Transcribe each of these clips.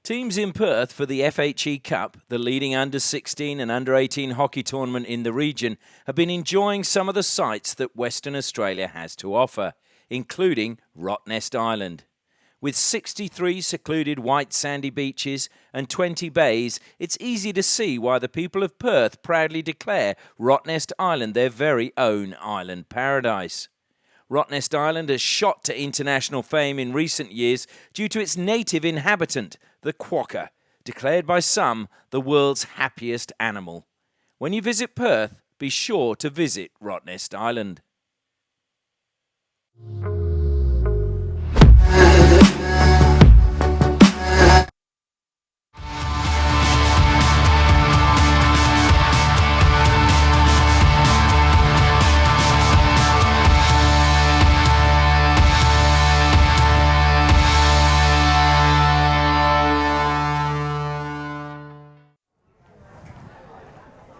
Teams in Perth for the FHE Cup, the leading under-16 and under-18 hockey tournament in the region, have been enjoying some of the sights that Western Australia has to offer, including Rottnest Island. With 63 secluded white sandy beaches and 20 bays, it's easy to see why the people of Perth proudly declare Rottnest Island their very own island paradise. Rottnest Island has shot to international fame in recent years due to its native inhabitant, the quokka, declared by some the world's happiest animal. When you visit Perth, be sure to visit Rottnest Island.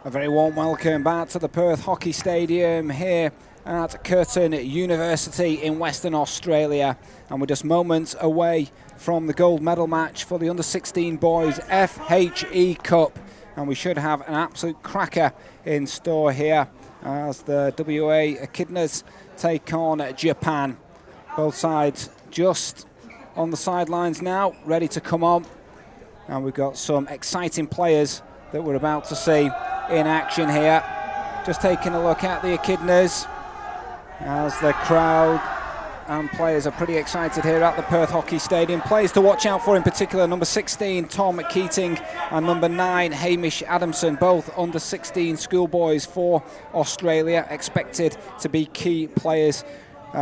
A very warm welcome back to the Perth Hockey Stadium here at Curtin University in Western Australia, and we're just moments away from the gold medal match for the under-16 boys FHE Cup, and we should have an absolute cracker in store here as the WA Echidnas take on Japan. Both sides just on the sidelines now, ready to come on, and we've got some exciting players that we're about to see in action here. Just taking a look at the Echidnas as the crowd and players are pretty excited here at the Perth Hockey Stadium. Players to watch out for in particular, number 16 Tom Keating and number 9 Hamish Adamson, both under 16 schoolboys for Australia, expected to be key players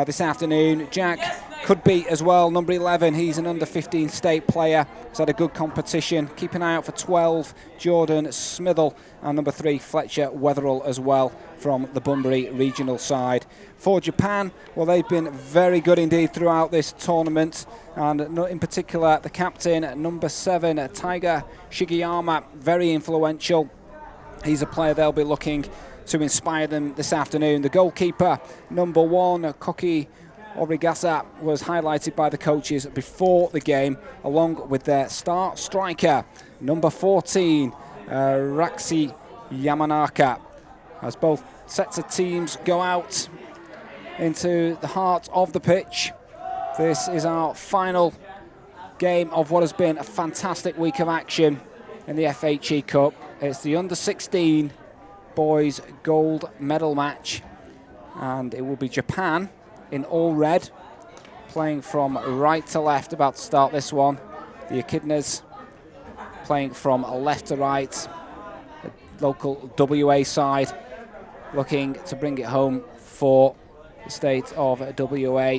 this afternoon. Jack could be as well, number 11, he's an under 15 state player, he's had a good competition. Keep an eye out for 12 Jordan Smithell and number 3 Fletcher Wetherell as well from the Bunbury regional side. For Japan, well, they've been very good indeed throughout this tournament, and in particular the captain, number 7 Taiga Shigeyama, very influential. He's a player they'll be looking to inspire them this afternoon. The goalkeeper, number 1 Koki Origasa, was highlighted by the coaches before the game, along with their star striker, number 14, Raksi Yamanaka. As both sets of teams go out into the heart of the pitch, this is our final game of what has been a fantastic week of action in the FHE Cup. It's the under-16 boys gold medal match, and it will be Japan in all red, playing from right to left, about to start this one. The Echidnas playing from left to right. The local WA side looking to bring it home for the state of WA.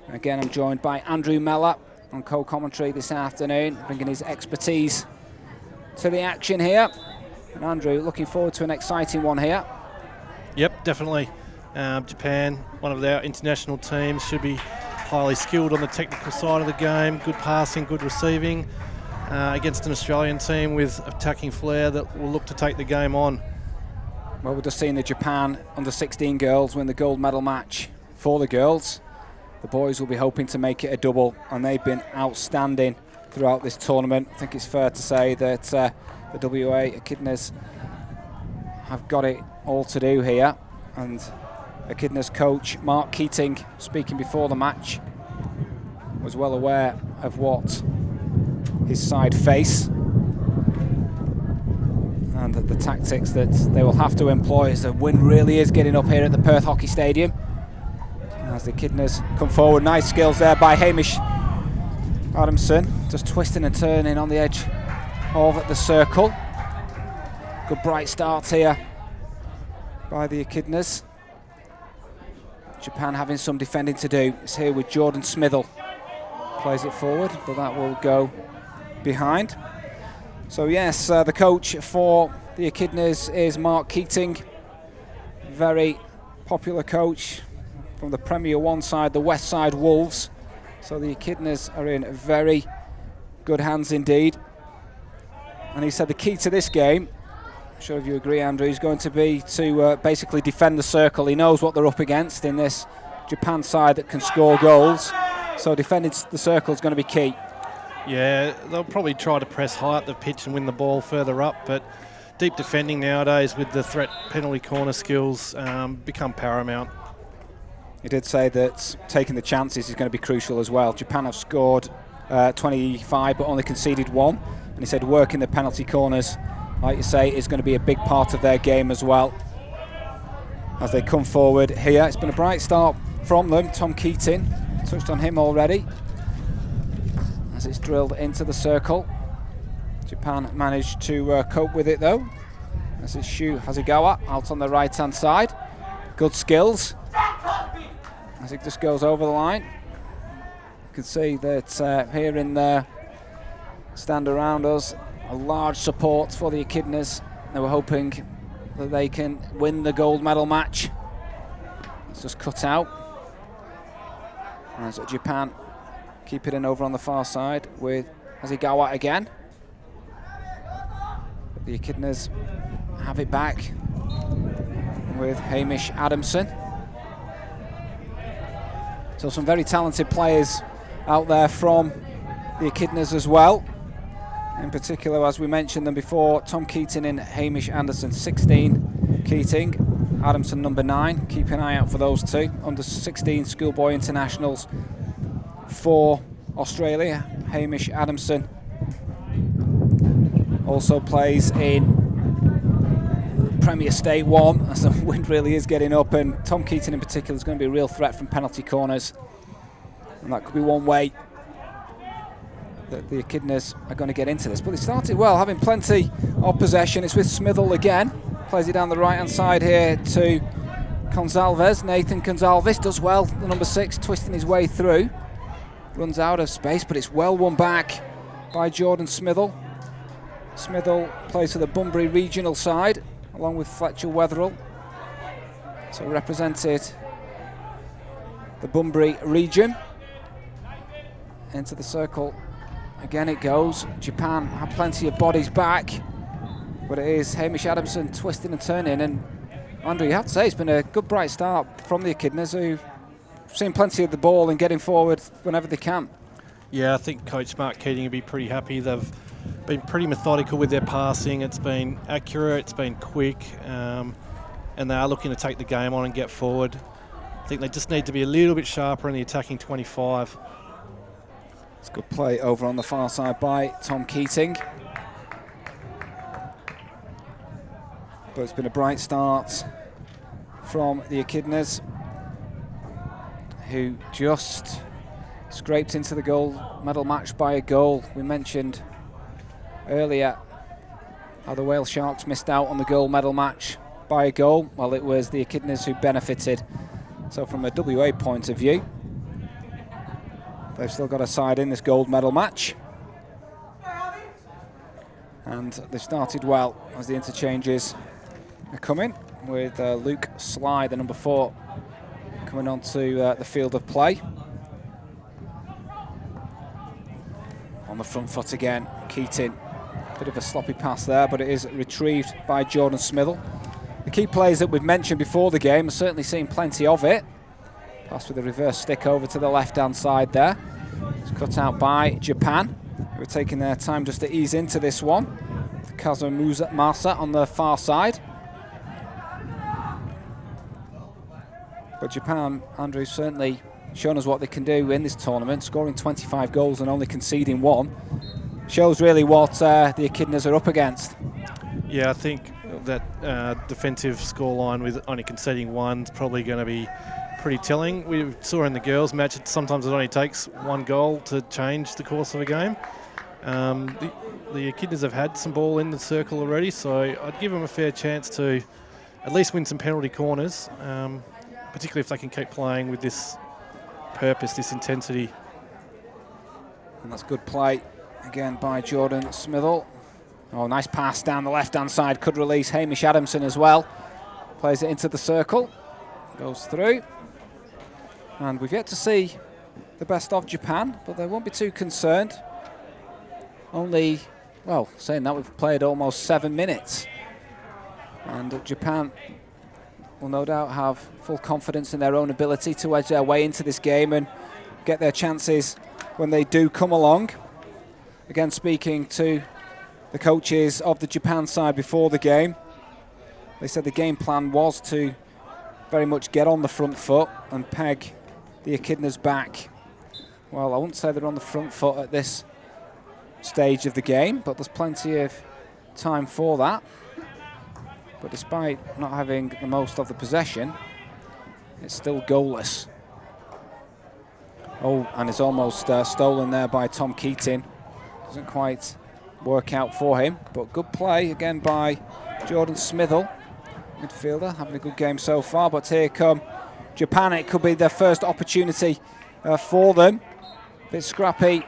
Again, I'm joined by Andrew Mellor on co-commentary this afternoon, bringing his expertise to the action here. And Andrew, looking forward to an exciting one here. Yep, definitely. Japan, one of their international teams, should be highly skilled on the technical side of the game. Good passing, good receiving, against an Australian team with attacking flair that will look to take the game on. Well, we're just seeing the Japan under-16 girls win the gold medal match for the girls. The boys will be hoping to make it a double, and they've been outstanding throughout this tournament. I think it's fair to say that the WA Echidnas have got it all to do here, and Echidnas coach Mark Keating, speaking before the match, was well aware of what his side face and the tactics that they will have to employ as the wind really is getting up here at the Perth Hockey Stadium. As the Echidnas come forward, nice skills there by Hamish Adamson, just twisting and turning on the edge of the circle. Good bright start here by the Echidnas. Japan having some defending to do. It's here with Jordan Smithell. Plays it forward, but that will go behind. So yes, the coach for the Echidnas is Mark Keating. Very popular coach from the Premier 1 side, the West Side Wolves. So the Echidnas are in very good hands indeed. And he said the key to this game, I'm sure if you agree, Andrew, is going to be to basically defend the circle. He knows what they're up against in this Japan side that can score goals. So defending the circle is going to be key. Yeah, they'll probably try to press high up the pitch and win the ball further up, but deep defending nowadays with the threat penalty corner skills become paramount. He did say that taking the chances is going to be crucial as well. Japan have scored 25 but only conceded 1, and he said working the penalty corners, like you say, is going to be a big part of their game as well. As they come forward here, it's been a bright start from them. Tom Keating, touched on him already. As it's drilled into the circle. Japan managed to cope with it though. As it's Shu Hasegawa out on the right hand side. Good skills. As it just goes over the line. You can see that here in the stand around us, a large support for the Echidnas. They were hoping that they can win the gold medal match. It's just cut out. As Japan keep it in over on the far side with Hasegawa again. But the Echidnas have it back with Hamish Adamson. So some very talented players out there from the Echidnas as well. In particular, as we mentioned them before, Tom Keating and Hamish Anderson, 16 Keating, Adamson number 9. Keep an eye out for those two. Under 16 schoolboy internationals for Australia. Hamish Adamson also plays in Premier State 1, as the wind really is getting up, and Tom Keating in particular is going to be a real threat from penalty corners, and that could be one way that the Echidnas are going to get into this. But they started well, having plenty of possession. It's with Smithell again, plays it down the right hand side here to Gonzalez. Nathan Gonzalez does well, the number 6, twisting his way through, runs out of space, but it's well won back by Jordan Smithell. Smithell plays for the Bunbury regional side along with Fletcher Wetherill, so represented the Bunbury region. Into the circle again it goes. Japan have plenty of bodies back, but it is Hamish Adamson twisting and turning. And Andrew, you have to say it's been a good bright start from the Echidnas, who've seen plenty of the ball and getting forward whenever they can. Yeah, I think Coach Mark Keating will be pretty happy. They've been pretty methodical with their passing. It's been accurate, it's been quick, and they are looking to take the game on and get forward. I think they just need to be a little bit sharper in the attacking 25. It's a good play over on the far side by Tom Keating. But it's been a bright start from the Echidnas, who just scraped into the gold medal match by a goal. We mentioned earlier how the Wales Sharks missed out on the gold medal match by a goal. Well, it was the Echidnas who benefited. So from a WA point of view, they've still got a side in this gold medal match. And they've started well as the interchanges are coming, with Luke Sly, the number 4, coming onto the field of play. On the front foot again, Keating. Bit of a sloppy pass there, but it is retrieved by Jordan Smithell. The key players that we've mentioned before the game have certainly seen plenty of it. Pass with a reverse stick over to the left-hand side there. It's cut out by Japan, who are taking their time just to ease into this one. Kazuma Masa on the far side. But Japan, Andrew, certainly shown us what they can do in this tournament, scoring 25 goals and only conceding 1. Shows really what the Echidnas are up against. Yeah, I think that defensive scoreline with only conceding 1 is probably going to be pretty telling. We saw in the girls match, sometimes it only takes 1 goal to change the course of a game. The Echidnas have had some ball in the circle already, so I'd give them a fair chance to at least win some penalty corners, particularly if they can keep playing with this purpose, this intensity. And that's good play again by Jordan Smithell. Oh, nice pass down the left-hand side. Could release Hamish Adamson as well. Plays it into the circle. Goes through. And we've yet to see the best of Japan, but they won't be too concerned. Only, well, saying that, we've played almost 7 minutes. And Japan will no doubt have full confidence in their own ability to edge their way into this game and get their chances when they do come along. again, speaking to the coaches of the Japan side before the game, they said the game plan was to very much get on the front foot and peg the Echidnas back. Well, I wouldn't say they're on the front foot at this stage of the game, but there's plenty of time for that. But despite not having the most of the possession, it's still goalless. Oh, and it's almost stolen there by Tom Keating. Doesn't quite work out for him, but good play again by Jordan Smithell, midfielder, having a good game so far. But here come Japan. It could be their first opportunity for them. Bit scrappy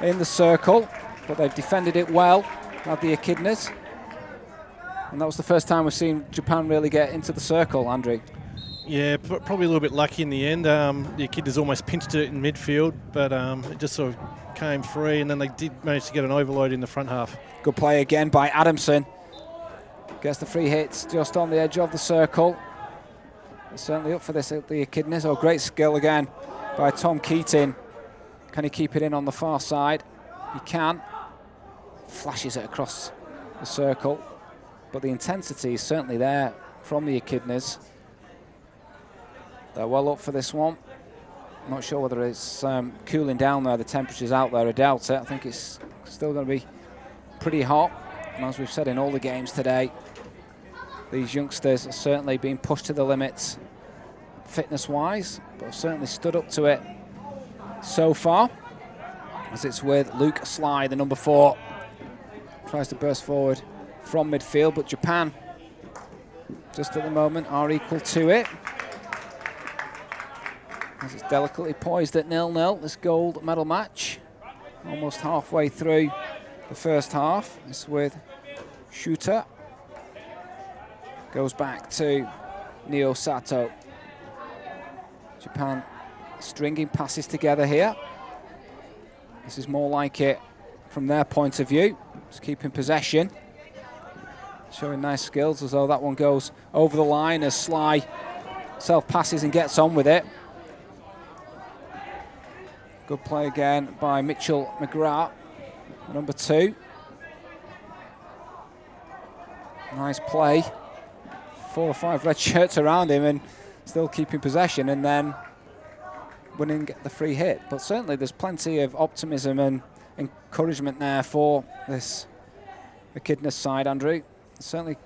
in the circle, but they've defended it well, had the Echidnas. And that was the first time we've seen Japan really get into the circle, Andrew. Yeah, probably a little bit lucky in the end. The Echidnas almost pinched it in midfield, but it just sort of came free, and then they did manage to get an overload in the front half. Good play again by Adamson. Gets the free hits just on the edge of the circle. He's certainly up for this at the Echidnas. Oh, great skill again by Tom Keating. Can he keep it in on the far side? He can. Flashes it across the circle. But the intensity is certainly there from the Echidnas. They're well up for this one. Not sure whether it's cooling down there, the temperature's out there, I doubt it. I think it's still going to be pretty hot. And as we've said in all the games today, these youngsters are certainly being pushed to the limits fitness-wise, but have certainly stood up to it so far. As it's with Luke Sly, the number 4. Tries to burst forward from midfield, but Japan, just at the moment, are equal to it. As it's delicately poised at 0-0, this gold medal match. Almost halfway through the first half. It's with Shootout. Goes back to Neo Sato. Japan stringing passes together here. This is more like it from their point of view. Just keeping possession. Showing nice skills, as though that one goes over the line as Sly self-passes and gets on with it. Good play again by Mitchell McGrath, number 2. Nice play. 4 or 5 red shirts around him and still keeping possession and then winning the free hit. But certainly there's plenty of optimism and encouragement there for this Echidnas side, Andrew. Certainly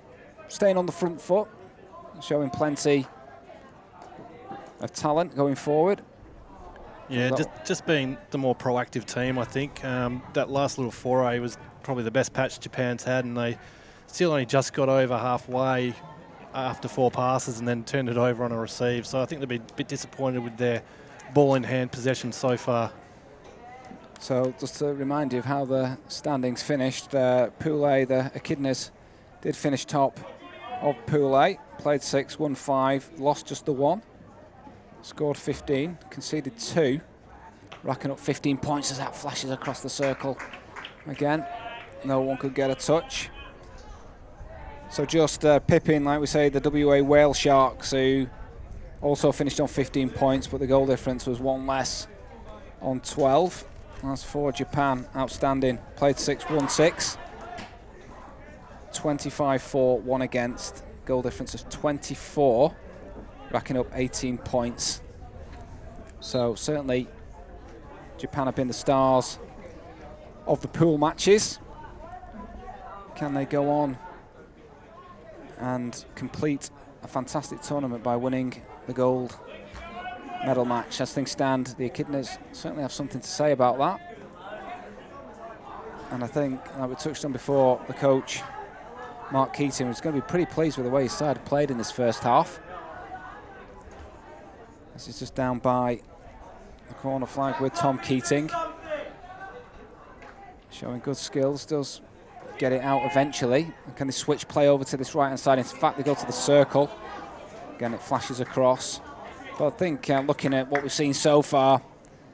staying on the front foot, showing plenty of talent going forward. Yeah, just being the more proactive team, I think. That last little foray was probably the best patch Japan's had, and they still only just got over halfway after 4 passes and then turned it over on a receive. So I think they'll be a bit disappointed with their ball-in-hand possession so far. So just to remind you of how the standings finished, Pool A, the Echidnas did finish top of Pool A, played 6, won 5, lost just the 1. Scored 15, conceded 2, racking up 15 points as that flashes across the circle. Again, no one could get a touch. So just pipping, like we say, the WA Whale Sharks, who also finished on 15 points, but the goal difference was 1 less on 12. As for Japan, outstanding. Played 6, won 6. 25 for, 1 against. Goal difference is 24. Racking up 18 points. So certainly Japan have been the stars of the pool matches. Can they go on and complete a fantastic tournament by winning the gold medal match? As things stand, the Echidnas certainly have something to say about that. And I think, like we touched on before, the coach, Mark Keating, was going to be pretty pleased with the way his side played in this first half. This is just down by the corner flag with Tom Keating. Showing good skills, does get it out eventually. And can they switch play over to this right-hand side? In fact, they go to the circle. Again, it flashes across. But I think looking at what we've seen so far,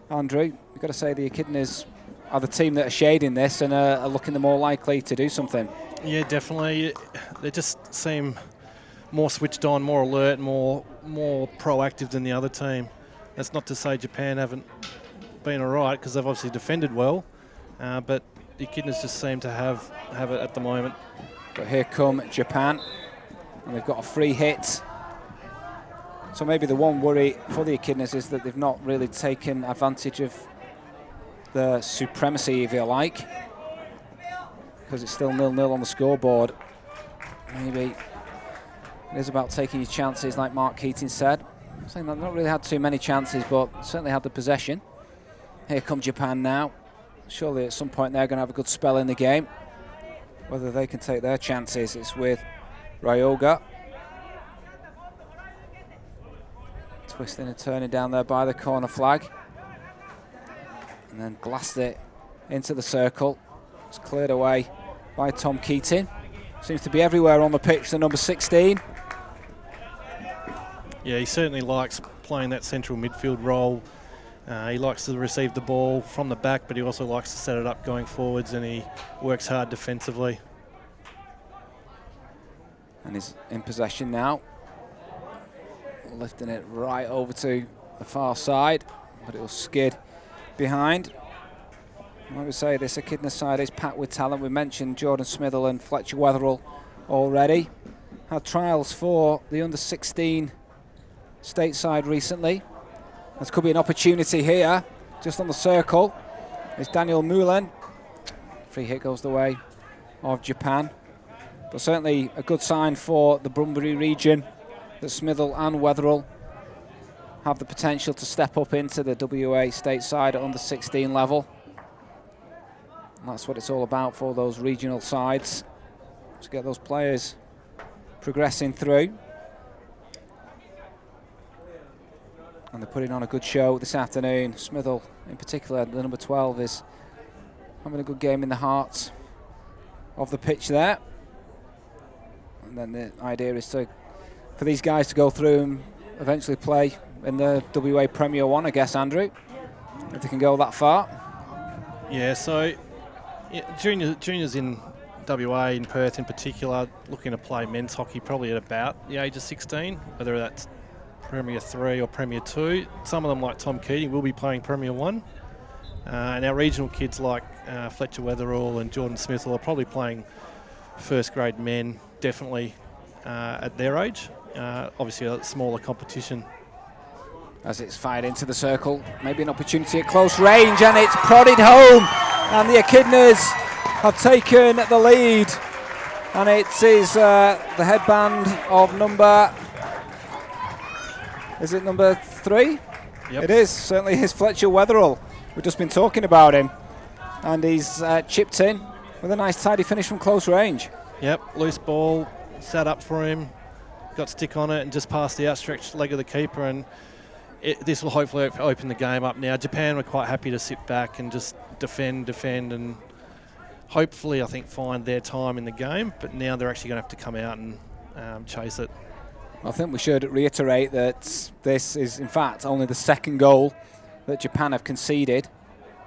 Andrew, you've got to say the Echidnas are the team that are shading this and are looking the more likely to do something. Yeah, definitely. They just seem more switched on, more alert, more proactive than the other team. That's not to say Japan haven't been all right, because they've obviously defended well. but the Echidnas just seem to have it at the moment. But here come Japan, and they've got a free hit. So maybe the one worry for the Echidnas is that they've not really taken advantage of the supremacy, if you like, because it's still 0-0 on the scoreboard. Maybe it is about taking your chances, like Mark Keating said. Saying they've not really had too many chances, but certainly had the possession. Here come Japan now. Surely at some point they're going to have a good spell in the game. Whether they can take their chances, it's with Ryoga. Twisting and turning down there by the corner flag. And then blast it into the circle. It's cleared away by Tom Keating. Seems to be everywhere on the pitch, the number 16. Yeah, he certainly likes playing that central midfield role. He likes to receive the ball from the back, but he also likes to set it up going forwards, and he works hard defensively. And he's in possession now. Lifting it right over to the far side, but it will skid behind. Like we say, this Echidna side is packed with talent. We mentioned Jordan Smithell and Fletcher Wetherell already. Had trials for the under-16 stateside recently. This could be an opportunity here, just on the circle. It's Daniel Mullen. Free hit goes the way of Japan. But certainly a good sign for the Bunbury region that Smithell and Wetherell have the potential to step up into the WA stateside at under-16 level. And that's what it's all about for those regional sides, to get those players progressing through. And they're putting on a good show this afternoon. Smithell, in particular, the number 12, is having a good game in the heart of the pitch there. And then the idea is for these guys to go through and eventually play in the WA Premier 1, I guess, Andrew, if they can go that far. Yeah, so juniors in WA, in Perth in particular, looking to play men's hockey probably at about the age of 16, whether that's Premier 3 or Premier 2. Some of them, like Tom Keating, will be playing Premier 1. And our regional kids like Fletcher Wetherell and Jordan Smithell are probably playing first grade men, definitely at their age. Obviously a smaller competition. As it's fired into the circle, maybe an opportunity at close range, and it's prodded home, and the Echidnas have taken the lead. And it is the headband of number... Is it number 3? Yep. It is. Certainly is Fletcher Wetherell. We've just been talking about him. And he's chipped in with a nice tidy finish from close range. Yep, loose ball, sat up for him, got stick on it and just past the outstretched leg of the keeper, and this will hopefully open the game up now. Japan were quite happy to sit back and just defend and hopefully, I think, find their time in the game, but now they're actually going to have to come out and chase it. I think we should reiterate that this is, in fact, only the second goal that Japan have conceded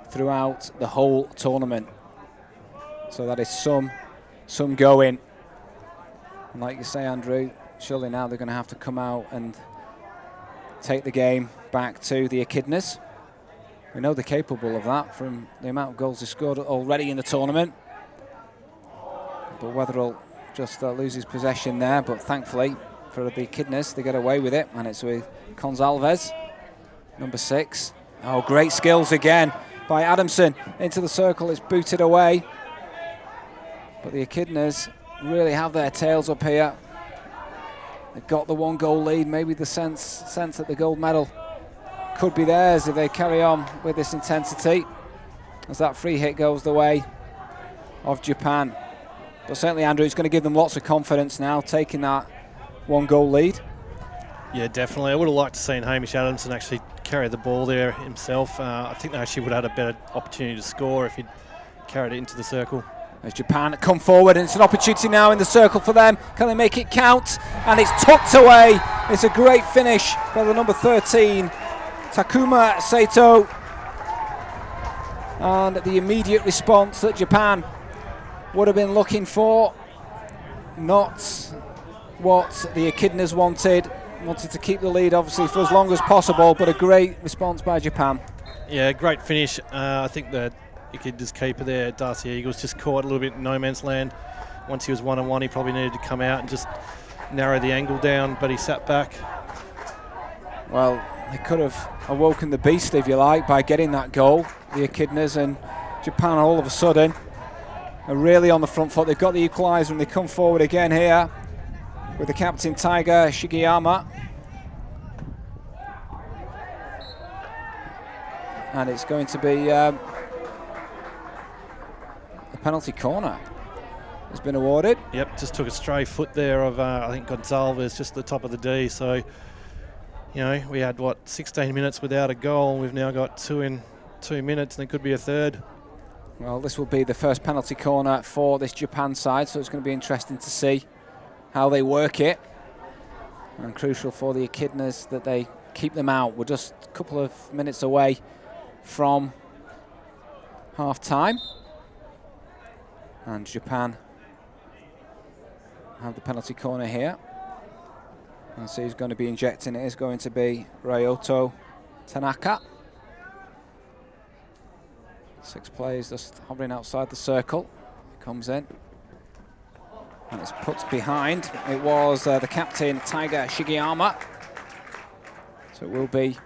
throughout the whole tournament. So that is some going. And like you say, Andrew, surely now they're going to have to come out and take the game back to the Echidnas. We know they're capable of that from the amount of goals they scored already in the tournament. But Wetherell just loses possession there, but thankfully for the Echidnas, they get away with it, and it's with Gonzalez, number 6. Oh, great skills again by Adamson into the circle. It's booted away. But the Echidnas really have their tails up here. They've got the 1-goal lead. Maybe the sense that the gold medal could be theirs if they carry on with this intensity, as that free hit goes the way of Japan. But certainly, Andrew, it's going to give them lots of confidence now, taking that 1-goal lead. Yeah, definitely. I would have liked to seen Hamish Adamson actually carry the ball there himself. I think they actually would have had a better opportunity to score if he'd carried it into the circle. As Japan come forward, and it's an opportunity now in the circle for them. Can they make it count? And it's tucked away. It's a great finish by the number 13, Takuma Sato. And the immediate response that Japan would have been looking for. Not what the Echidnas wanted. Wanted to keep the lead, obviously, for as long as possible, but a great response by Japan. Yeah, great finish. I think that Echidnas keeper there, Darcy Eagles, just caught a little bit in no man's land. Once he was 1-on-1, he probably needed to come out and just narrow the angle down, but he sat back. Well, they could have awoken the beast, if you like, by getting that goal, the Echidnas, and Japan all of a sudden are really on the front foot. They've got the equaliser and they come forward again here with the captain, Taiga Shigeyama. And it's going to be a penalty corner has been awarded. Yep, just took a stray foot there of, I think, Gonzalez, just the top of the D. So, you know, we had, 16 minutes without a goal. We've now got 2 in 2 minutes, and it could be a third. Well, this will be the first penalty corner for this Japan side, so it's going to be interesting to see how they work it. And crucial for the Echidnas that they keep them out. We're just a couple of minutes away from half-time. And Japan have the penalty corner here. And see who's going to be injecting it. Is going to be Ryoto Tanaka. 6 players just hovering outside the circle. It comes in. And it's put behind. It was the captain, Taiga Shigeyama. So it will be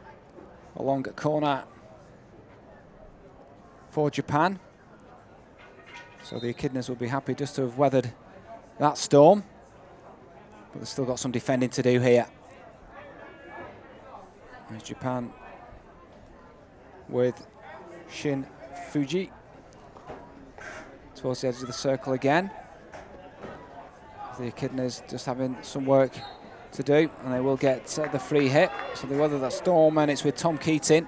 a longer corner for Japan. So the Echidnas will be happy just to have weathered that storm. But they've still got some defending to do here. There's Japan with Shin Fuji towards the edge of the circle again. The Echidnas just having some work to do, and they will get the free hit. So they weather that storm, and it's with Tom Keating,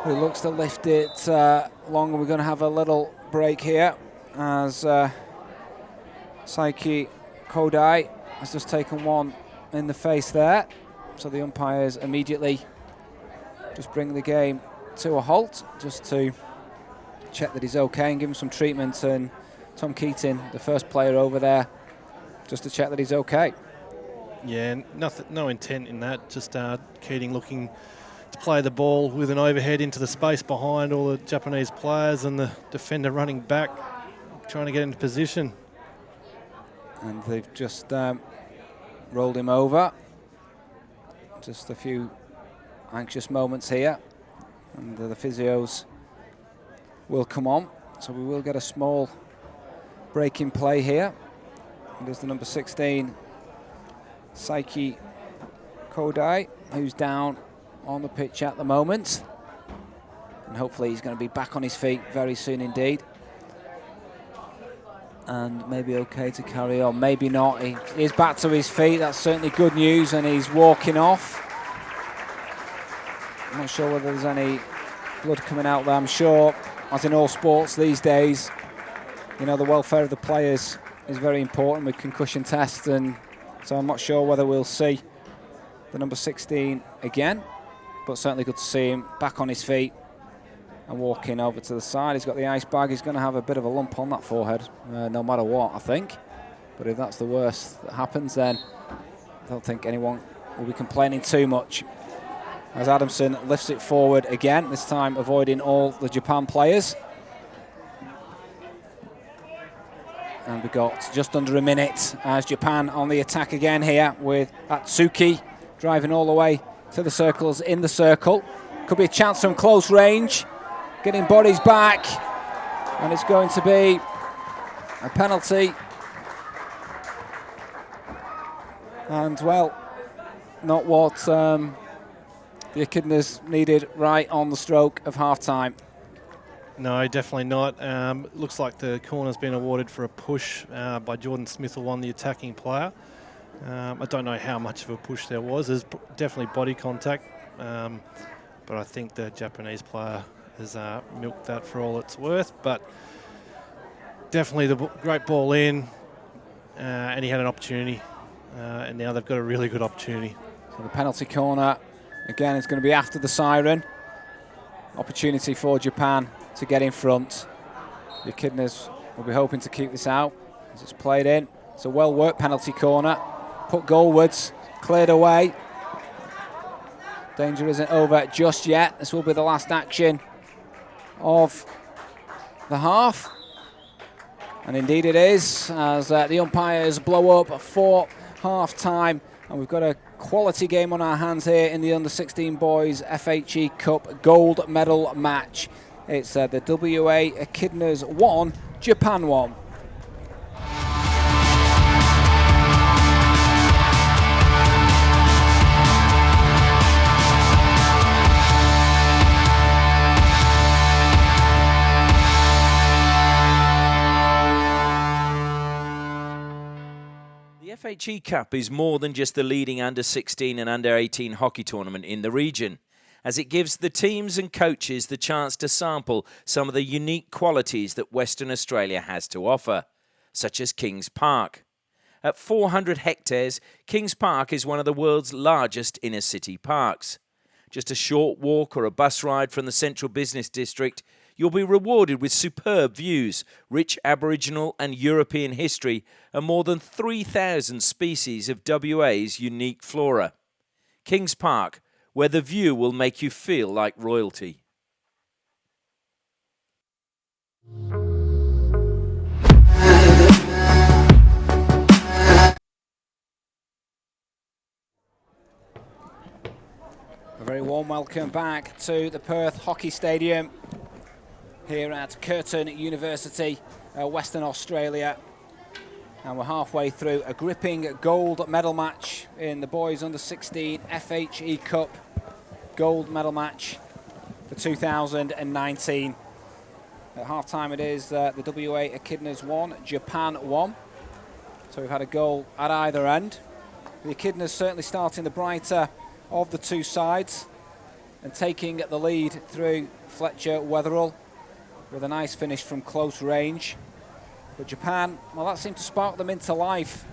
who looks to lift it long. We're going to have a little break here as Saiki Kodai has just taken one in the face there. So the umpires immediately just bring the game to a halt, just to check that he's okay and give him some treatment. And Tom Keating, the first player over there, just to check that he's okay. Yeah, nothing, no intent in that. Just Keating looking to play the ball with an overhead into the space behind all the Japanese players, and the defender running back, trying to get into position. And they've just rolled him over. Just a few anxious moments here, and the physios will come on. So we will get a small break in play here. And there's the number 16, Saiki Kodai, who's down on the pitch at the moment. And hopefully he's going to be back on his feet very soon indeed. And maybe okay to carry on, maybe not. He is back to his feet, that's certainly good news, and he's walking off. I'm not sure whether there's any blood coming out there. I'm sure, as in all sports these days, you know, the welfare of the players is very important with concussion tests, and so I'm not sure whether we'll see the number 16 again, but certainly good to see him back on his feet and walking over to the side. He's got the ice bag. He's going to have a bit of a lump on that forehead, no matter what, I think. But if that's the worst that happens, then I don't think anyone will be complaining too much. As Adamson lifts it forward again, this time avoiding all the Japan players. And we've got just under a minute as Japan on the attack again here with Atsuki driving all the way to the circles in the circle. Could be a chance from close range. Getting bodies back. And it's going to be a penalty. And, well, not what the Echidnas needed right on the stroke of half-time. No, definitely not. Looks like the corner's been awarded for a push by Jordan Smithell on the attacking player. I don't know how much of a push there was. There's definitely body contact, but I think the Japanese player has milked that for all it's worth. But definitely the great ball in, and he had an opportunity, and now they've got a really good opportunity. So the penalty corner, again, is going to be after the siren. Opportunity for Japan to get in front. The Echidnas will be hoping to keep this out as it's played in. It's a well-worked penalty corner. Put goalwards, cleared away. Danger isn't over just yet. This will be the last action of the half. And indeed it is, as the umpires blow up for half-time. And we've got a quality game on our hands here in the Under-16 Boys FHE Cup gold medal match. It's the WA Echidnas 1, Japan 1. The FHE Cup is more than just the leading under-16 and under-18 hockey tournament in the region, as it gives the teams and coaches the chance to sample some of the unique qualities that Western Australia has to offer, such as Kings Park. At 400 hectares, Kings Park is one of the world's largest inner-city parks. Just a short walk or a bus ride from the central business district, you'll be rewarded with superb views, rich Aboriginal and European history, and more than 3,000 species of WA's unique flora. Kings Park, where the view will make you feel like royalty. A very warm welcome back to the Perth Hockey Stadium here at Curtin University, Western Australia. And we're halfway through a gripping gold medal match in the boys under-16 FHE Cup gold medal match for 2019. At half-time it is the WA Echidnas 1, Japan 1. So we've had a goal at either end. The Echidnas certainly starting the brighter of the two sides and taking the lead through Fletcher Wetherell with a nice finish from close range. But Japan, well, that seemed to spark them into life.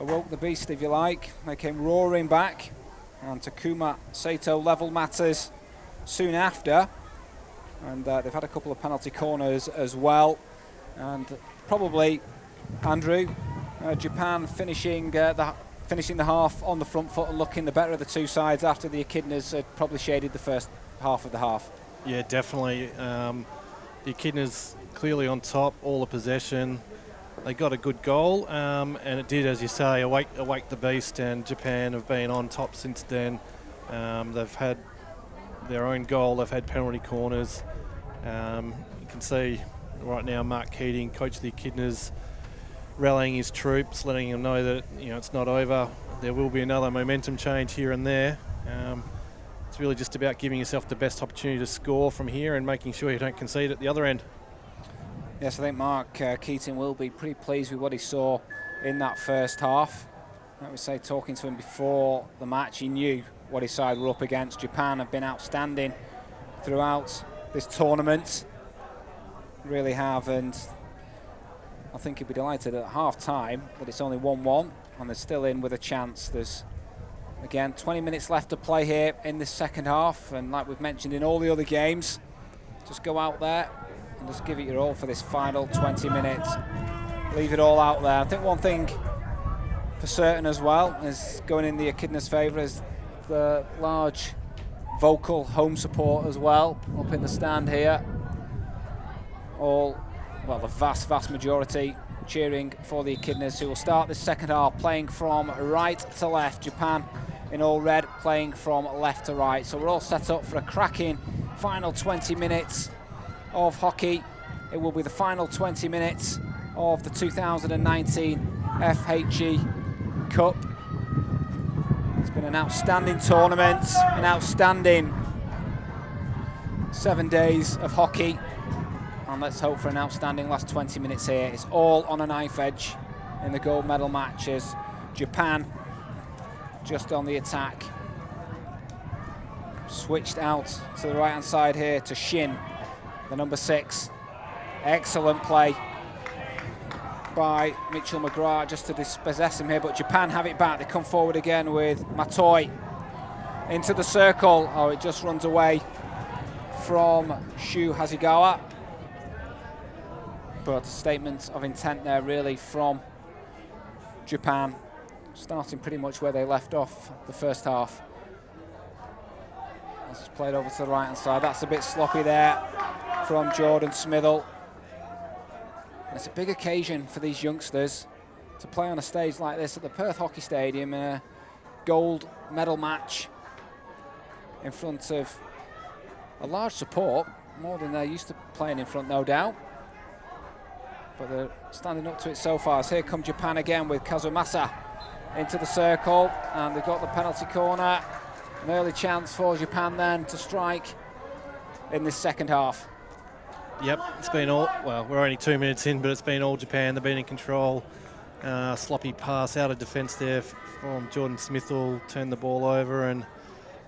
Awoke the beast, if you like. They came roaring back, and Takuma Sato level matters soon after. And they've had a couple of penalty corners as well. And probably, Andrew, Japan finishing the half on the front foot and looking the better of the two sides after the Echidnas had probably shaded the first half of the half. Yeah, definitely. The Echidnas clearly on top, all the possession. They got a good goal, and it did, as you say, awake the beast, and Japan have been on top since then. They've had their own goal, they've had penalty corners. You can see right now Mark Keating, coach of the Echidnas, rallying his troops, letting them know that it's not over. There will be another momentum change here and there. It's really just about giving yourself the best opportunity to score from here and making sure you don't concede at the other end. Yes, I think Mark Keating will be pretty pleased with what he saw in that first half. I would say, talking to him before the match, he knew what his side were up against. Japan have been outstanding throughout this tournament, really have, and I think he'd be delighted at half-time that it's only 1-1 and they're still in with a chance. There's, again, 20 minutes left to play here in this second half, and like we've mentioned in all the other games, just go out there and just give it your all for this final 20 minutes. Leave it all out there. I think one thing for certain as well is going in the Echidnas' favour is the large vocal home support as well up in the stand here. All, well, the vast majority cheering for the Echidnas, who will start this second half playing from right to left. Japan in all red playing from left to right. So we're all set up for a cracking final 20 minutes of hockey. It will be the final 20 minutes of the 2019 FHE Cup. It's been an outstanding tournament, an outstanding 7 days of hockey. And let's hope for an outstanding last 20 minutes here. It's all on a knife edge in the gold medal matches. Japan just on the attack. Switched out to the right-hand side here to Shin, the number 6. Excellent play by Mitchell McGrath just to dispossess him here, but Japan have it back. They come forward again with Matoi into the circle. Oh, it just runs away from Shu Hasegawa. But a statement of intent there really from Japan, starting pretty much where they left off the first half. As it's played over to the right-hand side. That's a bit sloppy there from Jordan Smithell. It's a big occasion for these youngsters to play on a stage like this at the Perth Hockey Stadium in a gold medal match in front of a large support, more than they're used to playing in front, no doubt. But they're standing up to it so far. So here come Japan again with Kazumasa into the circle, and they've got the penalty corner. An early chance for Japan then to strike in this second half. Yep, it's been all, well, we're only 2 minutes in, but it's been all Japan. They've been in control. Sloppy pass out of defence there from Jordan Smithall, turned the ball over, and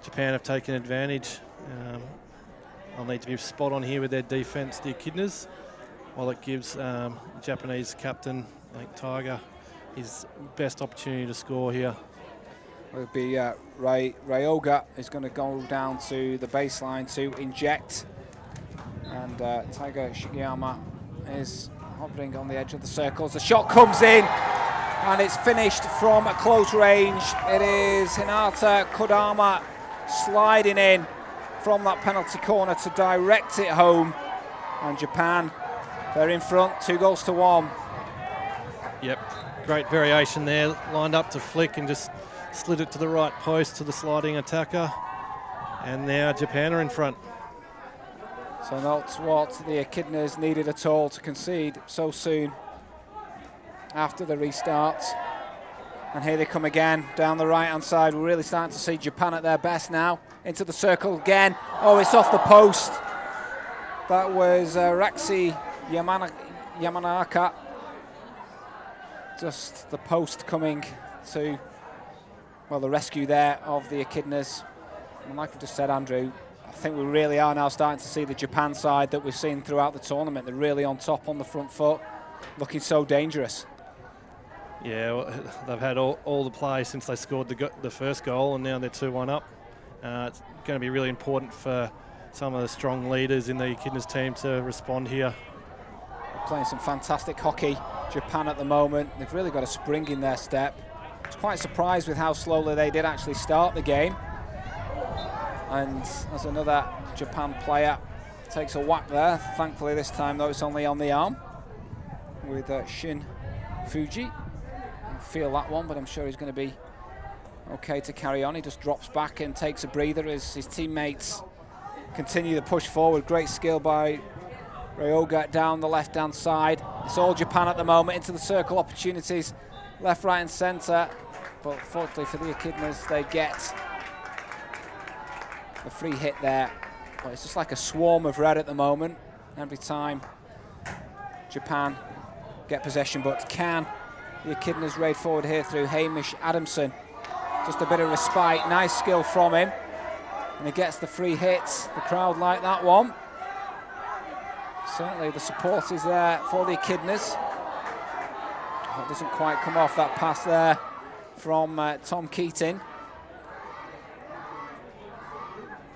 Japan have taken advantage. They'll need to be spot on here with their defence, the Echidnas, while it gives Japanese captain, I think Tiger, his best opportunity to score here. It would be Ryoga is going to go down to the baseline to inject. And Tiger Shigeyama is hovering on the edge of the circles. The shot comes in, and it's finished from close range. It is Hinata Kodama sliding in from that penalty corner to direct it home. And Japan, they're in front, 2-1. Yep, great variation there. Lined up to flick and just slid it to the right post to the sliding attacker. And now Japan are in front. So not what the Echidnas needed at all to concede so soon after the restart. And here they come again down the right-hand side. We're really starting to see Japan at their best now. Into the circle again. Oh, it's off the post. That was Raxi Yamanaka. Just the post coming to, well, the rescue there of the Echidnas. And like I just said, Andrew, I think we really are now starting to see the Japan side that we've seen throughout the tournament. They're really on top, on the front foot, looking so dangerous. Yeah, well, they've had all the play since they scored the first goal, and now they're 2-1 up. It's going to be really important for some of the strong leaders in the Echidnas team to respond here. They're playing some fantastic hockey, Japan, at the moment. They've really got a spring in their step. I was quite surprised with how slowly they did actually start the game. And as another Japan player takes a whack there, thankfully this time though it's only on the arm, with Shin Fuji. Feel that one, but I'm sure he's going to be okay to carry on. He just drops back and takes a breather as his teammates continue the push forward. Great skill by Ryoga down the left-hand side. It's all Japan at the moment, into the circle opportunities, left, right and centre. But fortunately for the Echidnas, they get the free hit there. But it's just like a swarm of red at the moment. Every time Japan get possession, but can the Echidnas raid forward here through Hamish Adamson. Just a bit of respite, nice skill from him. And he gets the free hits. The crowd like that one. Certainly the support is there for the Echidnas. That doesn't quite come off, that pass there from Tom Keating.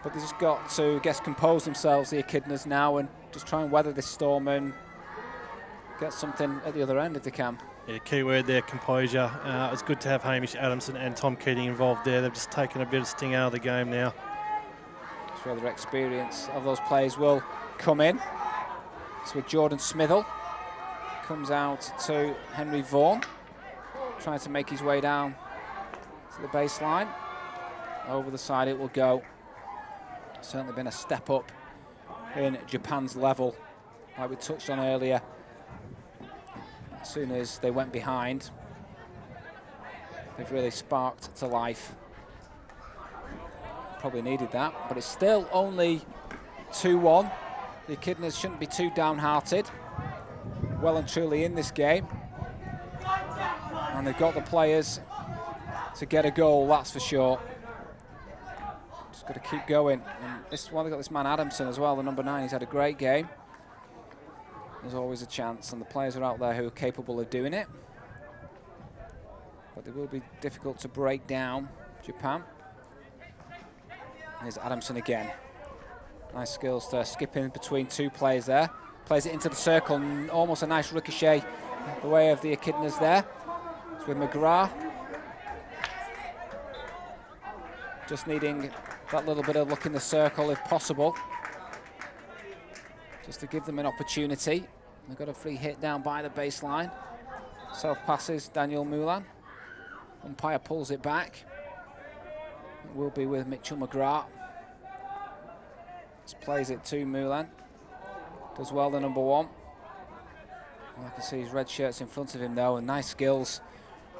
But they just got to, compose themselves, the Echidnas now, and just try and weather this storm and get something at the other end if they can. Yeah, key word there, composure. It's good to have Hamish Adamson and Tom Keating involved there. They've just taken a bit of sting out of the game now. It's where the experience of those players will come in. It's with Jordan Smithell. Comes out to Henry Vaughan, trying to make his way down to the baseline. Over the side it will go. Certainly been a step up in Japan's level, like we touched on earlier. As soon as they went behind, they've really sparked to life. Probably needed that, but it's still only 2-1. The Echidnas shouldn't be too downhearted. Well and truly in this game. And they've got the players to get a goal, that's for sure. Just got to keep going. And this one, they've got this man Adamson as well, the number 9. He's had a great game. There's always a chance, and the players are out there who are capable of doing it. But it will be difficult to break down Japan. Here's Adamson again. Nice skills to skip in between two players there. Plays it into the circle, and almost a nice ricochet the way of the Echidnas there. It's with McGrath. Just needing that little bit of luck in the circle if possible, just to give them an opportunity. They've got a free hit down by the baseline. Self-passes Daniel Moulan. Umpire pulls it back. It will be with Mitchell McGrath. Just plays it to Moulan. Does well, the number 1. Well, I can see his red shirt's in front of him though, and nice skills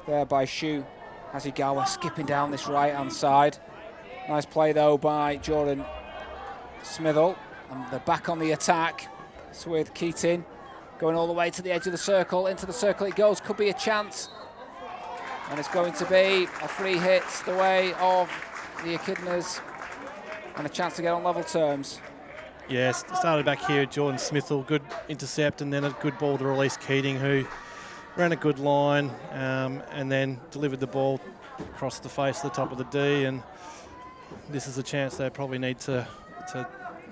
there by Shu Hasegawa, skipping down this right-hand side. Nice play though by Jordan Smithell. And they're back on the attack. It's with Keating going all the way to the edge of the circle. Into the circle it goes, could be a chance. And it's going to be a free hit the way of the Echidnas and a chance to get on level terms. Yes, started back here, Jordan Smithell, good intercept, and then a good ball to release Keating, who ran a good line and then delivered the ball across the face of the top of the D, and this is a chance they probably need to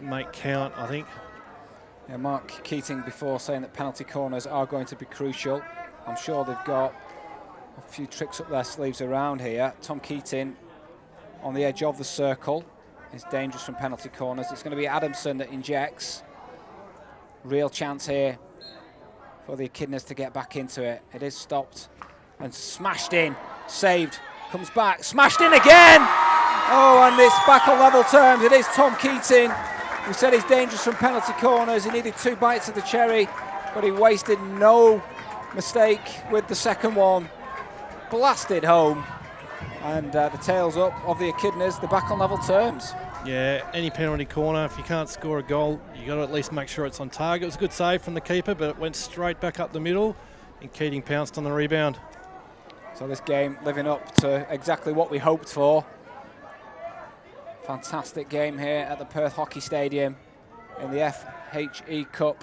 make count, I think. Yeah, Mark Keating before saying that penalty corners are going to be crucial. I'm sure they've got a few tricks up their sleeves around here. Tom Keating on the edge of the circle is dangerous from penalty corners. It's going to be Adamson that injects. Real chance here for the Echidnas to get back into it. It is stopped and smashed in, saved, comes back, smashed in again! Oh, and it's back on level terms. It is Tom Keating. We said he's dangerous from penalty corners. He needed 2 bites of the cherry, but he wasted no mistake with the second one. Blasted home. And the tails up of the Echidnas. They're back on level terms. Yeah, any penalty corner, if you can't score a goal, you got to at least make sure it's on target. It was a good save from the keeper, but it went straight back up the middle, and Keating pounced on the rebound. So this game living up to exactly what we hoped for. Fantastic game here at the Perth Hockey Stadium in the FHE Cup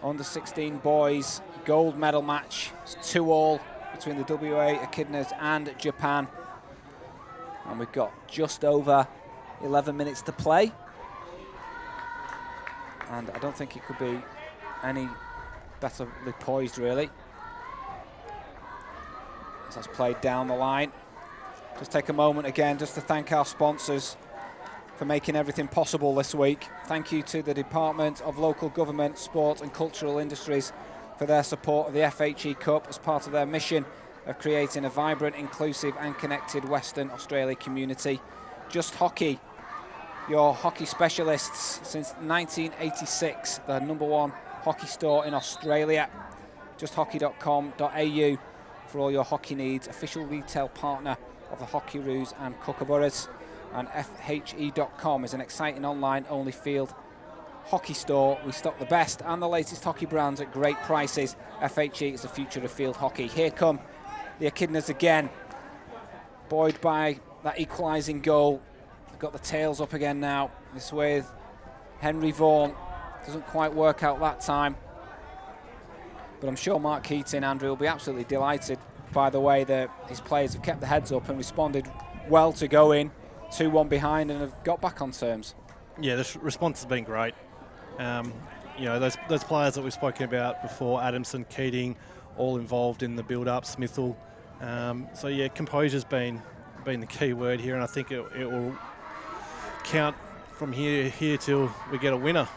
Under-16 boys gold medal match. It's 2-2 between the WA Echidnas and Japan. And we've got just over 11 minutes to play. And I don't think it could be any better poised, really. As that's played down the line. Just take a moment again just to thank our sponsors for making everything possible this week. Thank you to the Department of Local Government, Sport and Cultural Industries for their support of the FHE Cup as part of their mission of creating a vibrant, inclusive and connected Western Australia community. Just Hockey, your hockey specialists since 1986, the #1 hockey store in Australia. JustHockey.com.au for all your hockey needs. Official retail partner of the Hockeyroos and Kookaburras. And FHE.com is an exciting online-only field hockey store. We stock the best and the latest hockey brands at great prices. FHE is the future of field hockey. Here come the Echidnas again, buoyed by that equalising goal. They've got the tails up again now. This with Henry Vaughan. Doesn't quite work out that time. But I'm sure Mark Keating, Andrew, will be absolutely delighted by the way that his players have kept their heads up and responded well to go in 2-1 behind and have got back on terms. Yeah, the response has been great. You know, those players that we've spoken about before, Adamson, Keating, all involved in the build-up, Smithell. So yeah, composure's been the key word here, and I think it will count from here till we get a winner.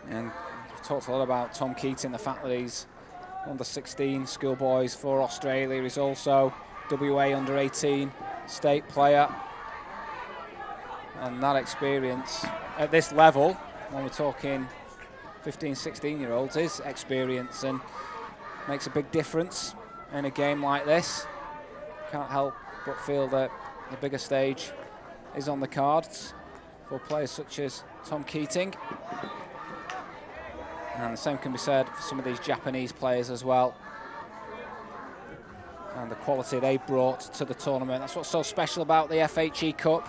And we've talked a lot about Tom Keating, the fact that he's under-16 schoolboys for Australia. He's also WA under-18 state player. And that experience at this level, when we're talking 15, 16-year-olds, is experience and makes a big difference in a game like this. Can't help but feel that the bigger stage is on the cards for players such as Tom Keating. And the same can be said for some of these Japanese players as well. And the quality they brought to the tournament. That's what's so special about the FHE Cup.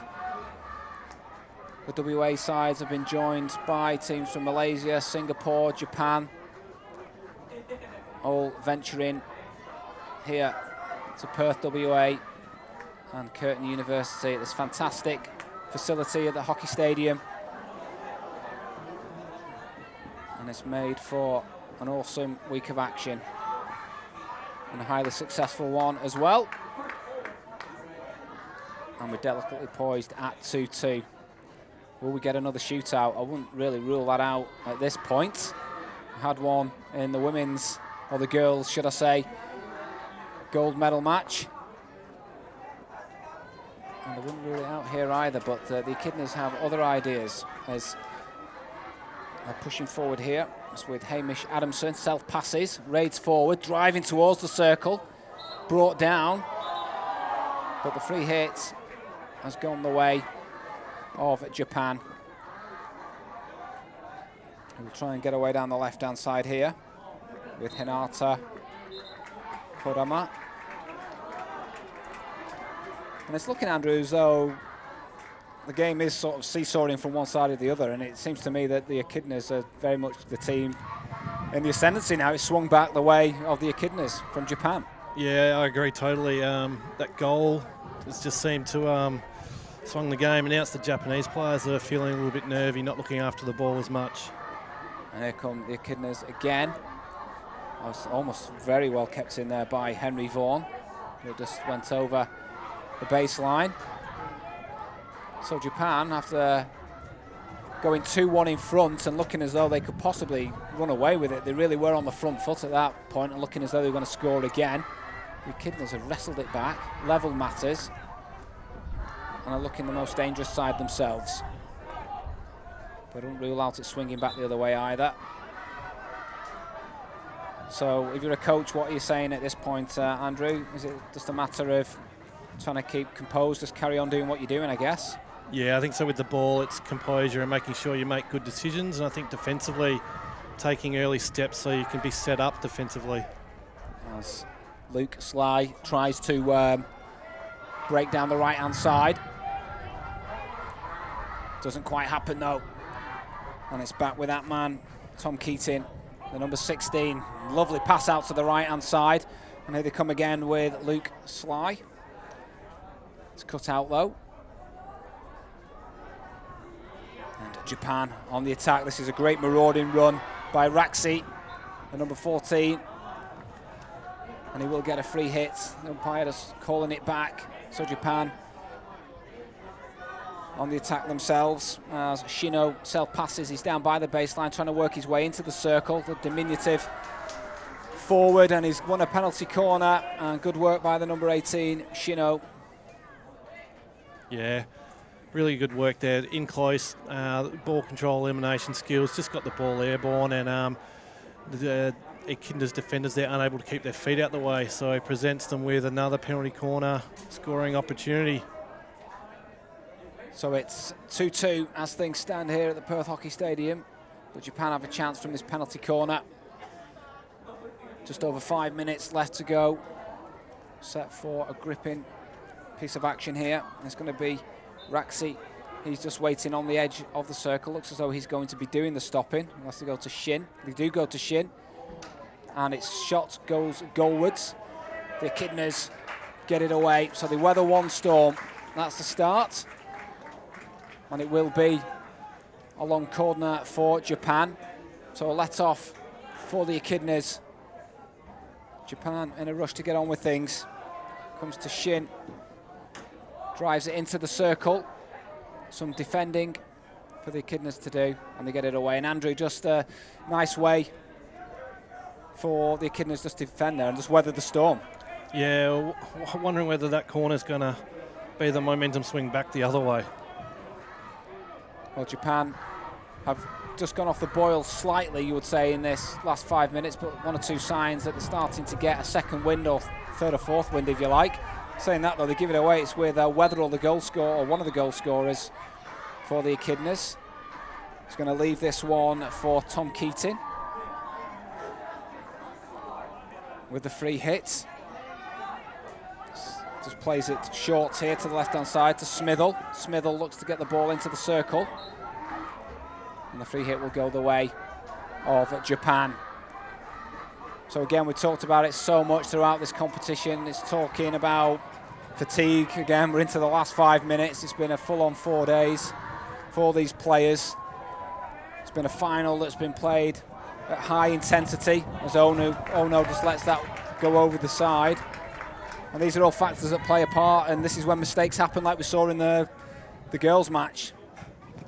The WA sides have been joined by teams from Malaysia, Singapore, Japan, all venturing here to Perth, WA, and Curtin University at this fantastic facility at the hockey stadium. And it's made for an awesome week of action and a highly successful one as well. And we're delicately poised at 2-2. Will we get another shootout? I wouldn't really rule that out at this point. had one in the women's, or the girls, should I say, gold medal match. And they wouldn't rule it out here either, but the Echidnas have other ideas as they're pushing forward here. It's with Hamish Adamson, self-passes, raids forward, driving towards the circle, brought down, but the free hit has gone the way of Japan. We'll try and get away down the left-hand side here with Hinata Kodama. And it's looking, Andrew, as though the game is sort of seesawing from one side or the other, and it seems to me that the Echidnas are very much the team in the ascendancy now. It's swung back the way of the Echidnas from Japan. Yeah, I agree totally. That goal has just seemed to swung the game, and now it's the Japanese players that are feeling a little bit nervy, not looking after the ball as much. And here come the Echidnas again. I was almost very well kept in there by Henry Vaughan, who just went over the baseline. So Japan, after going 2-1 in front and looking as though they could possibly run away with it, they really were on the front foot at that point and looking as though they were going to score again. The Echidnas have wrestled it back, level matters, and are looking the most dangerous side themselves. But don't rule out it swinging back the other way either. So if you're a coach, what are you saying at this point, Andrew? Is it just a matter of trying to keep composed, just carry on doing what you're doing, I guess? Yeah, I think so. With the ball, it's composure and making sure you make good decisions, and I think defensively, taking early steps so you can be set up defensively. As Luke Sly tries to break down the right-hand side. Doesn't quite happen, though. And it's back with that man, Tom Keating, the number 16. Lovely pass out to the right-hand side. And here they come again with Luke Sly. It's cut out, though. And Japan on the attack. This is a great marauding run by Raxi, the number 14. And he will get a free hit. The umpire is calling it back. So Japan on the attack themselves as Shino self-passes. He's down by the baseline trying to work his way into the circle. The diminutive forward, and he's won a penalty corner. And good work by the number 18, Shino. Yeah, really good work there. In close, ball control, elimination skills, just got the ball airborne, and the Echidnas defenders, they're unable to keep their feet out the way, so it presents them with another penalty corner scoring opportunity. So it's 2-2 as things stand here at the Perth Hockey Stadium, but Japan have a chance from this penalty corner. Just over 5 minutes left to go. Set for a gripping piece of action here. It's going to be Raxi. He's just waiting on the edge of the circle. Looks as though he's going to be doing the stopping. Unless they go to Shin. They do go to Shin. And its shot goes goalwards. The Echidnas get it away. So they weather one storm. That's the start. And it will be a long corner for Japan. So a let off for the Echidnas. Japan in a rush to get on with things. Comes to Shin. Drives it into the circle. Some defending for the Echidnas to do, and they get it away. And Andrew, just a nice way for the Echidnas just to defend there and just weather the storm. Yeah, wondering whether that corner's going to be the momentum swing back the other way. Well, Japan have just gone off the boil slightly, you would say, in this last 5 minutes, but one or two signs that they're starting to get a second wind, or third or fourth wind, if you like. Saying that, though, they give it away. It's with Weatherall, the goal scorer, or one of the goal scorers for the Echidnas. He's going to leave this one for Tom Keating with the free hit. Just plays it short here to the left-hand side to Smithell. Smithell looks to get the ball into the circle. And the free hit will go the way of Japan. So again, we talked about it so much throughout this competition. It's talking about fatigue. Again, we're into the last 5 minutes. It's been a full-on 4 days for these players. It's been a final that's been played at high intensity as Ono just lets that go over the side. And these are all factors that play a part, and this is when mistakes happen like we saw in the girls' match.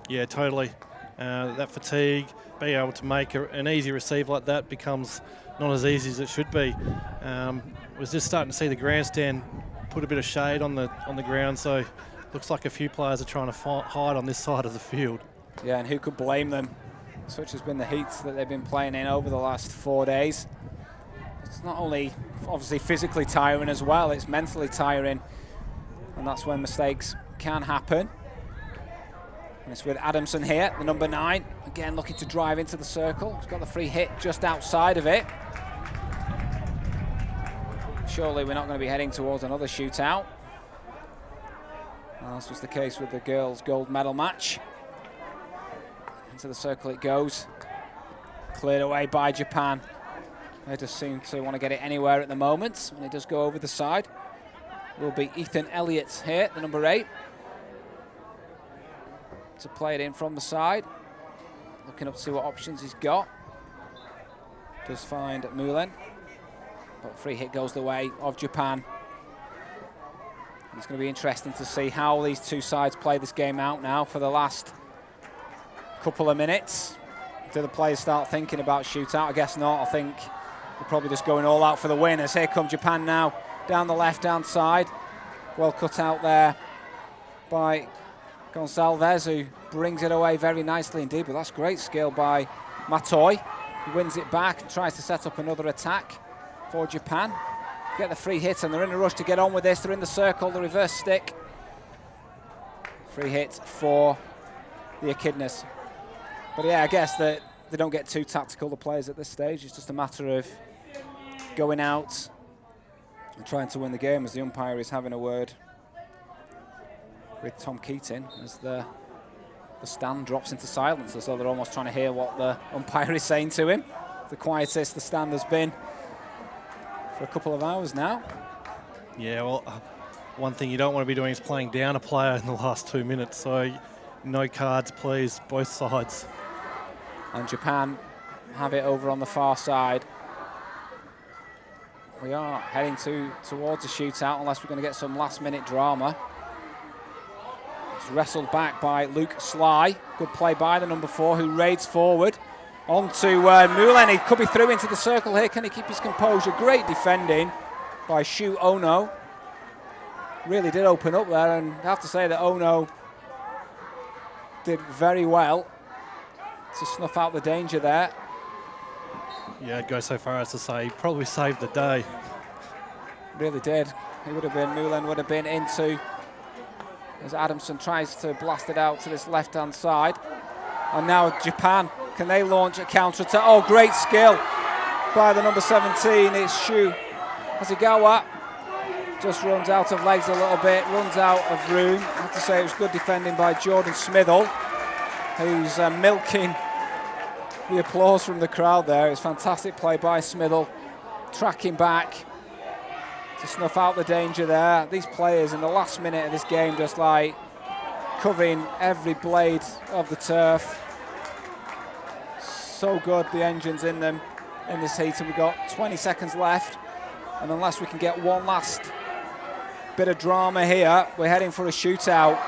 Yeah, totally. That fatigue, being able to make an easy receive like that becomes not as easy as it should be. Was just starting to see the grandstand put a bit of shade on the ground, so looks like a few players are trying to hide on this side of the field. Yeah, and who could blame them? Such has been the heats that they've been playing in over the last 4 days. It's not only obviously physically tiring as well, it's mentally tiring, and that's when mistakes can happen. And it's with Adamson here, the number 9, again looking to drive into the circle. He's got the free hit just outside of it. Surely we're not going to be heading towards another shootout. Well, this was the case with the girls' gold medal match. Into the circle it goes. Cleared away by Japan. They just seem to want to get it anywhere at the moment. And it does go over the side. Will be Ethan Elliott here, the number 8. To play it in from the side. Looking up to see what options he's got. Does find Mulen. But free hit goes the way of Japan. It's going to be interesting to see how these two sides play this game out now for the last couple of minutes. Do the players start thinking about shootout? I guess not. I think they're probably just going all out for the win, as here come Japan now down the left-hand side. Well cut out there by Gonçalves, who brings it away very nicely indeed, but that's great skill by Matoy. He wins it back and tries to set up another attack for Japan. Get the free hit, and they're in a rush to get on with this. They're in the circle, the reverse stick. Free hit for the Echidnas. But yeah, I guess that they don't get too tactical, the players, at this stage. It's just a matter of going out and trying to win the game, as the umpire is having a word with Tom Keating as the stand drops into silence, as though they're almost trying to hear what the umpire is saying to him. The quietest the stand has been for a couple of hours now. Yeah, well, one thing you don't want to be doing is playing down a player in the last 2 minutes, so no cards, please, both sides. And Japan have it over on the far side. We are heading towards a shootout, unless we're going to get some last-minute drama. It's wrestled back by Luke Sly. Good play by the number 4, who raids forward. On to Mulen. He could be through into the circle here. Can he keep his composure? Great defending by Shu Ono. Really did open up there, and I have to say that Ono did very well to snuff out the danger there. Yeah, I'd go so far as to say he probably saved the day. Really did. He would have been, Mulen would have been into, as Adamson tries to blast it out to this left-hand side. And now Japan, can they launch a counter-attack? Oh, great skill by the number 17. It's Shu Hasegawa. Just runs out of legs a little bit, runs out of room. I have to say it was good defending by Jordan Smithell, who's milking the applause from the crowd there. It's fantastic play by Smithell, tracking back to snuff out the danger there. These players in the last minute of this game just like covering every blade of the turf. So good, the engines in them in this heat, and we've got 20 seconds left, and unless we can get one last bit of drama here, we're heading for a shootout.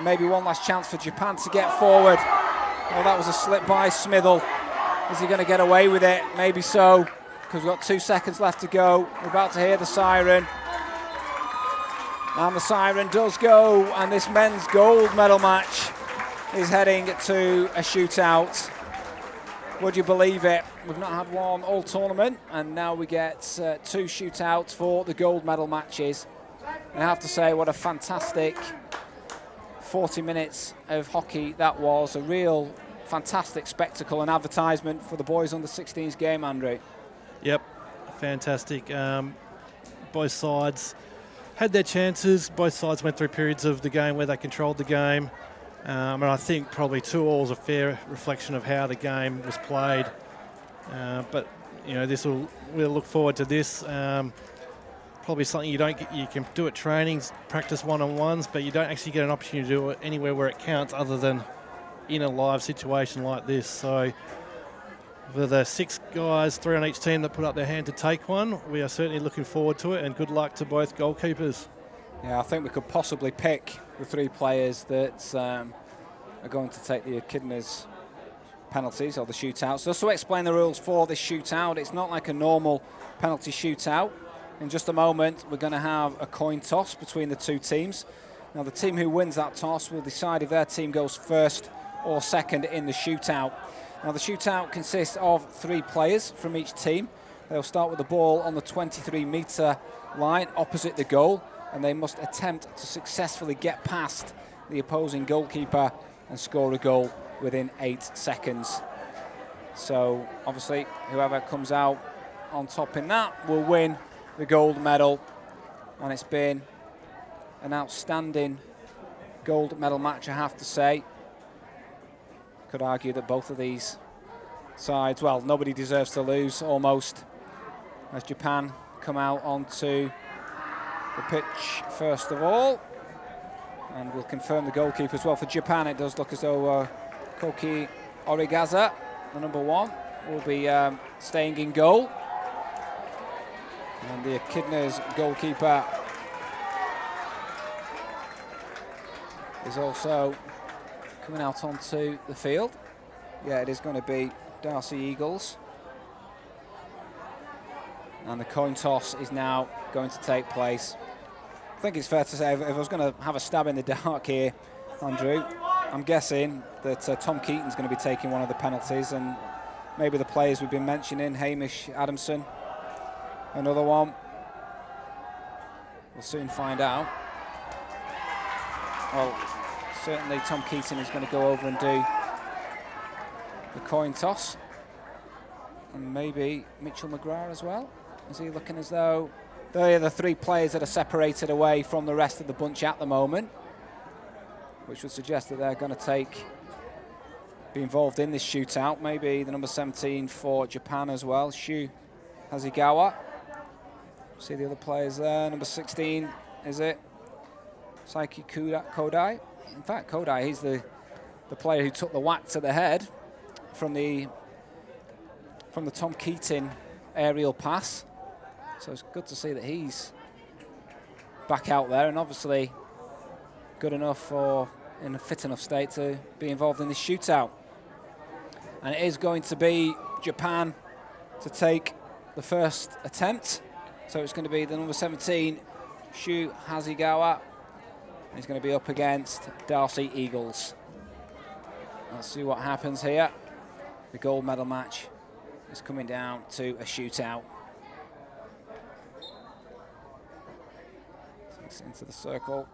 Maybe one last chance for Japan to get forward. Oh, that was a slip by Smithell. Is he going to get away with it? Maybe so, because we've got 2 seconds left to go. We're about to hear the siren. And the siren does go, and this men's gold medal match is heading to a shootout. Would you believe it? We've not had one all tournament, and now we get 2 shootouts for the gold medal matches. And I have to say, what a fantastic 40 minutes of hockey that was. A real fantastic spectacle and advertisement for the boys under 16s game, Andrew. Yep, fantastic. Both sides had their chances. Both sides went through periods of the game where they controlled the game. And I think probably 2-all is a fair reflection of how the game was played. But you know, we'll look forward to this. Probably something you can do at trainings, practice one-on-ones, but you don't actually get an opportunity to do it anywhere where it counts other than in a live situation like this. So for the 6 guys, 3 on each team that put up their hand to take one, we are certainly looking forward to it, and good luck to both goalkeepers. Yeah, I think we could possibly pick the 3 players that are going to take the Echidnas penalties or the shootout. So just to explain the rules for this shootout, it's not like a normal penalty shootout. In just a moment, we're going to have a coin toss between the two teams. Now, the team who wins that toss will decide if their team goes first or second in the shootout. Now, the shootout consists of 3 players from each team. They'll start with the ball on the 23-metre line opposite the goal, and they must attempt to successfully get past the opposing goalkeeper and score a goal within 8 seconds. So, obviously, whoever comes out on top in that will win the gold medal, and it's been an outstanding gold medal match, I have to say. Could argue that both of these sides, well, nobody deserves to lose almost, as Japan come out onto the pitch first of all, and we'll confirm the goalkeeper as well. For Japan, it does look as though Koki Origaza, the number 1, will be staying in goal, and the Echidnas goalkeeper is also coming out onto the field. Yeah, it is going to be Darcy Eagles. And the coin toss is now going to take place. I think it's fair to say, if I was going to have a stab in the dark here, Andrew, I'm guessing that Tom Keaton's going to be taking one of the penalties, and maybe the players we've been mentioning, Hamish Adamson, another one. We'll soon find out. Well, certainly Tom Keaton is going to go over and do the coin toss. And maybe Mitchell McGrath as well. Is he looking as though they're the 3 players that are separated away from the rest of the bunch at the moment, which would suggest that they're going to be involved in this shootout. Maybe the number 17 for Japan as well, Shu Hasegawa. See the other players there. Number 16, is it? Saiki Kodai. In fact, Kodai, he's the player who took the whack to the head from the Tom Keaton aerial pass. So it's good to see that he's back out there, and obviously good enough or in a fit enough state to be involved in this shootout. And it is going to be Japan to take the first attempt. So it's going to be the number 17, Shu Hasegawa. He's going to be up against Darcy Eagles. Let's see what happens here. The gold medal match is coming down to a shootout. Takes it into the circle.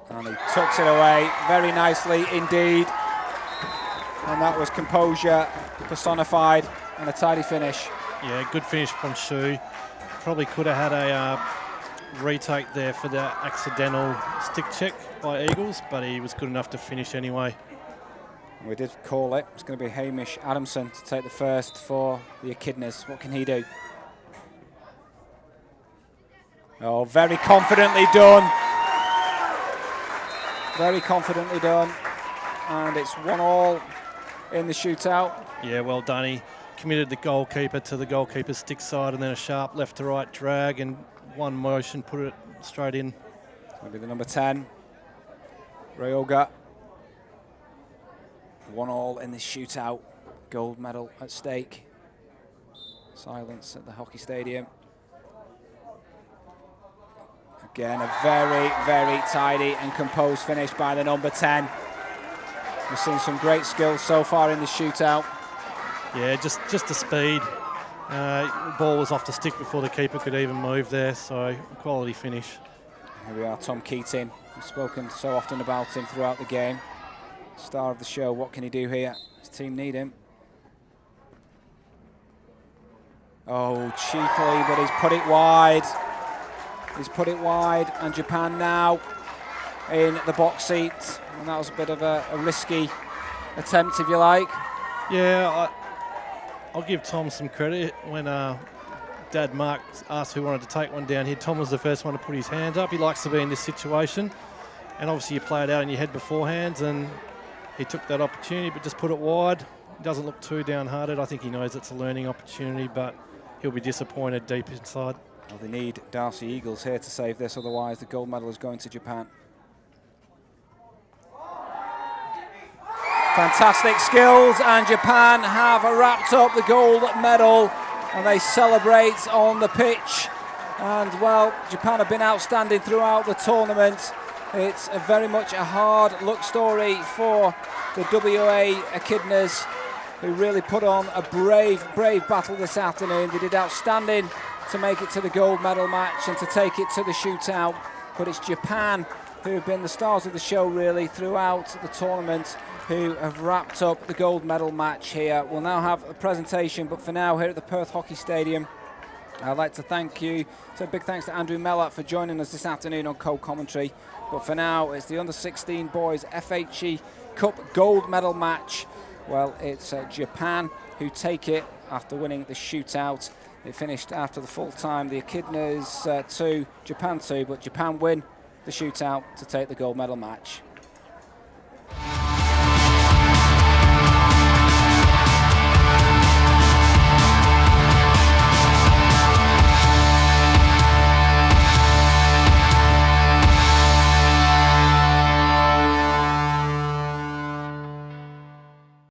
And he tucks it away very nicely indeed. And that was composure personified and a tidy finish. Yeah, good finish from Shu. Probably could have had a retake there for the accidental stick check by Eagles, but he was good enough to finish anyway. We did call it. It's going to be Hamish Adamson to take the first for the Echidnas. What can he do? Oh, very confidently done. Very confidently done. And it's 1-1 in the shootout. Yeah, well done. He committed the goalkeeper to the goalkeeper's stick side, and then a sharp left to right drag, and one motion put it straight in. It's going to be the number 10, Ryoga. 1-1 in this shootout. Gold medal at stake. Silence at the hockey stadium. Again, a very, very tidy and composed finish by the number 10. We've seen some great skills so far in the shootout. Yeah, just the speed. Ball was off the stick before the keeper could even move there, so quality finish. Here we are, Tom Keating. We've spoken so often about him throughout the game. Star of the show, what can he do here? His team need him. Oh, cheekily, but he's put it wide. He's put it wide, and Japan now in the box seat. And that was a bit of a risky attempt, if you like. Yeah, I'll give Tom some credit. When Dad Mark asked who wanted to take one down here, Tom was the first one to put his hands up. He likes to be in this situation. And obviously you play it out in your head beforehand, and he took that opportunity but just put it wide. He doesn't look too downhearted. I think he knows it's a learning opportunity, but he'll be disappointed deep inside. Well, they need Darcy Eagles here to save this, otherwise the gold medal is going to Japan. Fantastic skills, and Japan have wrapped up the gold medal, and they celebrate on the pitch. And well, Japan have been outstanding throughout the tournament. It's very much a hard luck story for the WA Echidnas, who really put on a brave battle this afternoon. They did outstanding to make it to the gold medal match and to take it to the shootout. But it's Japan who have been the stars of the show really throughout the tournament, who have wrapped up the gold medal match here. We'll now have a presentation, but for now, here at the Perth Hockey Stadium, I'd like to thank you. So big thanks to Andrew Mellott for joining us this afternoon on co-commentary. But for now, it's the under-16 boys FHE Cup gold medal match. Well, it's Japan who take it after winning the shootout. It finished after the full time. The Echidnas 2, Japan 2, but Japan win the shootout to take the gold medal match.